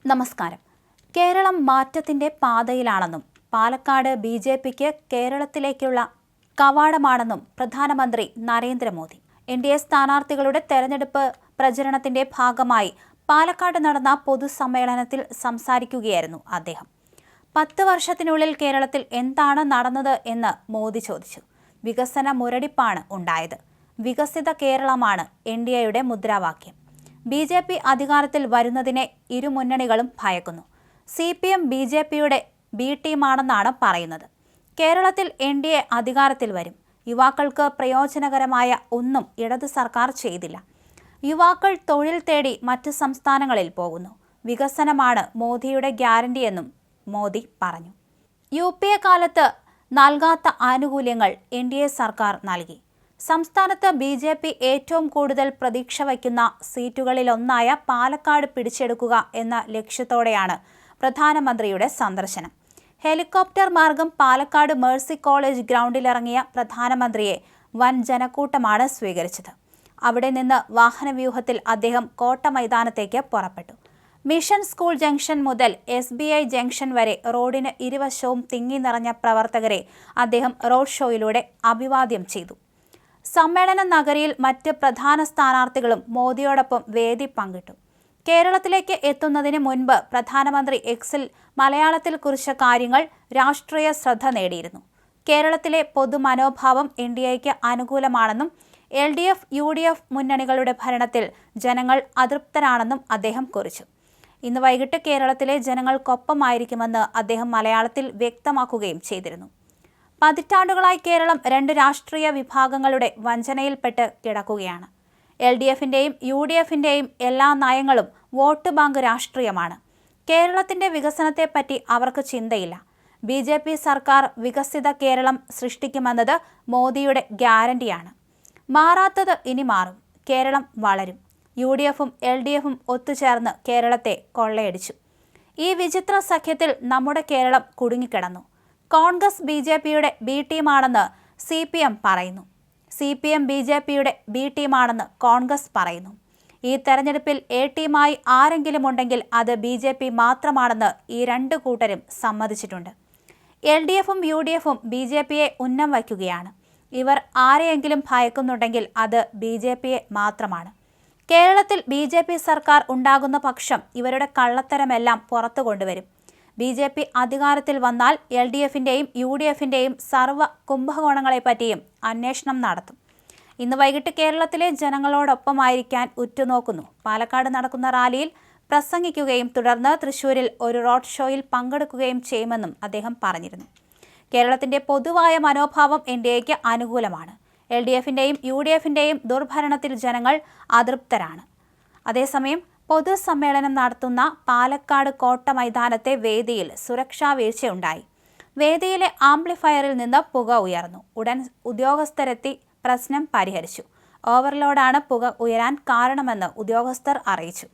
നമസ്കാരം. കേരളം മാറ്റത്തിന്റെ പാതയിലാണെന്നും പാലക്കാട് ബി.ജെ.പിക്ക് കേരളത്തിലേക്കുള്ള കവാടമാണെന്നും പ്രധാനമന്ത്രി നരേന്ദ്രമോദി. എൻ.ഡി.എ സ്ഥാനാർത്ഥികളുടെ തെരഞ്ഞെടുപ്പ് പ്രചരണത്തിന്റെ ഭാഗമായി പാലക്കാട് നടന്ന പൊതുസമ്മേളനത്തിൽ സംസാരിക്കുകയായിരുന്നു അദ്ദേഹം. 10 വർഷത്തിനുള്ളിൽ കേരളത്തിൽ എന്താണ് നടന്നത് എന്ന് മോദി ചോദിച്ചു. വികസന മുരടിപ്പാണ് ഉണ്ടായത്. വികസിത കേരളമാണ് എൻ.ഡി.എയുടെ മുദ്രാവാക്യം. ബി.ജെ.പി അധികാരത്തിൽ വരുന്നതിനെ ഇരുമുന്നണികളും ഭയക്കുന്നു. CPM ബി.ജെ.പിയുടെ ബി ടീമാണെന്നാണ് പറയുന്നത്. കേരളത്തിൽ എൻ.ഡി.എ അധികാരത്തിൽ വരും. യുവാക്കൾക്ക് പ്രയോജനകരമായ ഒന്നും ഇടത് സർക്കാർ ചെയ്തില്ല. യുവാക്കൾ തൊഴിൽ തേടി മറ്റ് സംസ്ഥാനങ്ങളിൽ പോകുന്നു. വികസനമാണ് മോദിയുടെ ഗ്യാരണ്ടിയെന്നും മോദി പറഞ്ഞു. UPA കാലത്ത് നൽകാത്ത ആനുകൂല്യങ്ങൾ എൻ.ഡി.എ സർക്കാർ നൽകി. സംസ്ഥാനത്ത് ബി.ജെ.പി ഏറ്റവും കൂടുതൽ പ്രതീക്ഷ വയ്ക്കുന്ന സീറ്റുകളിലൊന്നായ പാലക്കാട് പിടിച്ചെടുക്കുക എന്ന ലക്ഷ്യത്തോടെയാണ് പ്രധാനമന്ത്രിയുടെ സന്ദർശനം. ഹെലികോപ്റ്റർ മാർഗം പാലക്കാട് മേഴ്സി കോളേജ് ഗ്രൗണ്ടിലിറങ്ങിയ പ്രധാനമന്ത്രിയെ വൻ ജനക്കൂട്ടമാണ് സ്വീകരിച്ചത്. അവിടെ നിന്ന് വാഹനവ്യൂഹത്തിൽ അദ്ദേഹം കോട്ട മൈതാനത്തേക്ക് പുറപ്പെട്ടു. മിഷൻ സ്കൂൾ ജംഗ്ഷൻ മുതൽ SBI ജംഗ്ഷൻ വരെ റോഡിന് ഇരുവശവും തിങ്ങി നിറഞ്ഞ പ്രവർത്തകരെ അദ്ദേഹം റോഡ് ഷോയിലൂടെ അഭിവാദ്യം ചെയ്തു. സമ്മേളന നഗരിയിൽ മറ്റ് പ്രധാന സ്ഥാനാർത്ഥികളും മോദിയോടൊപ്പം വേദി പങ്കിട്ടു. കേരളത്തിലേക്ക് എത്തുന്നതിന് മുൻപ് പ്രധാനമന്ത്രി എക്സിൽ മലയാളത്തിൽ കുറിച്ച കാര്യങ്ങൾ രാഷ്ട്രീയ ശ്രദ്ധ നേടിയിരുന്നു. കേരളത്തിലെ പൊതുമനോഭാവം എൻ.ഡി.എക്ക് അനുകൂലമാണെന്നും LDF, UDF മുന്നണികളുടെ ഭരണത്തിൽ ജനങ്ങൾ അതൃപ്തരാണെന്നും അദ്ദേഹം കുറിച്ചു. ഇന്ന് വൈകിട്ട് കേരളത്തിലെ ജനങ്ങൾക്കൊപ്പമായിരിക്കുമെന്ന് അദ്ദേഹം മലയാളത്തിൽ വ്യക്തമാക്കുകയും ചെയ്തിരുന്നു. പതിറ്റാണ്ടുകളായി കേരളം 2 രാഷ്ട്രീയ വിഭാഗങ്ങളുടെ വഞ്ചനയിൽപ്പെട്ട് കിടക്കുകയാണ്. LDFന്റെയും UDFന്റെയും എല്ലാ നയങ്ങളും വോട്ട് ബാങ്ക് രാഷ്ട്രീയമാണ്. കേരളത്തിന്റെ വികസനത്തെപ്പറ്റി അവർക്ക് ചിന്തയില്ല. ബി.ജെ.പി സർക്കാർ വികസിത കേരളം സൃഷ്ടിക്കുമെന്നത് മോദിയുടെ ഗ്യാരണ്ടിയാണ്. മാറാത്തത് ഇനി മാറും. കേരളം വളരും. UDFും LDFും ഒത്തുചേർന്ന് കേരളത്തെ കൊള്ളയടിച്ചു. ഈ വിചിത്ര സഖ്യത്തിൽ നമ്മുടെ കേരളം കുടുങ്ങിക്കിടന്നു. കോൺഗ്രസ് ബി.ജെ.പിയുടെ ബി ടീമാണെന്ന് CPM പറയുന്നു. CPM ബി.ജെ.പിയുടെ ബി ടീമാണെന്ന് കോൺഗ്രസ് പറയുന്നു. ഈ തെരഞ്ഞെടുപ്പിൽ A ടീമായി ആരെങ്കിലും ഉണ്ടെങ്കിൽ അത് ബി.ജെ.പി മാത്രമാണെന്ന് ഈ 2 കൂട്ടരും സമ്മതിച്ചിട്ടുണ്ട്. LDFും UDFും ബി.ജെ.പിയെ ഉന്നം വയ്ക്കുകയാണ്. ഇവർ ആരെയെങ്കിലും ഭയക്കുന്നുണ്ടെങ്കിൽ അത് ബി.ജെ.പിയെ മാത്രമാണ്. കേരളത്തിൽ ബി.ജെ.പി സർക്കാർ ഉണ്ടാകുന്ന പക്ഷം ഇവരുടെ കള്ളത്തരമെല്ലാം പുറത്തു കൊണ്ടുവരും. ബി.ജെ.പി അധികാരത്തിൽ വന്നാൽ LDFന്റെയും UDFന്റെയും സർവ്വ കുംഭകോണങ്ങളെപ്പറ്റിയും അന്വേഷണം നടത്തും. ഇന്ന് വൈകിട്ട് കേരളത്തിലെ ജനങ്ങളോടൊപ്പമായിരിക്കാൻ ഉറ്റുനോക്കുന്നു. പാലക്കാട് നടക്കുന്ന റാലിയിൽ പ്രസംഗിക്കുകയും തുടർന്ന് തൃശൂരിൽ ഒരു റോഡ് ഷോയിൽ പങ്കെടുക്കുകയും ചെയ്യുമെന്നും അദ്ദേഹം പറഞ്ഞിരുന്നു. കേരളത്തിന്റെ പൊതുവായ മനോഭാവം എൻ.ഡി.എക്ക് അനുകൂലമാണ്. LDFന്റെയും UDFന്റെയും ദുർഭരണത്തിൽ ജനങ്ങൾ അതൃപ്തരാണ്. അതേസമയം പൊതുസമ്മേളനം നടത്തുന്ന പാലക്കാട് കോട്ട മൈതാനത്തെ വേദിയിൽ സുരക്ഷാ വീഴ്ചയുണ്ടായി. വേദിയിലെ ആംപ്ലിഫയറിൽ നിന്ന് പുക ഉയർന്നു. ഉടൻ ഉദ്യോഗസ്ഥരെത്തി പ്രശ്നം പരിഹരിച്ചു. ഓവർലോഡാണ് പുക ഉയരാൻ കാരണമെന്ന് ഉദ്യോഗസ്ഥർ അറിയിച്ചു.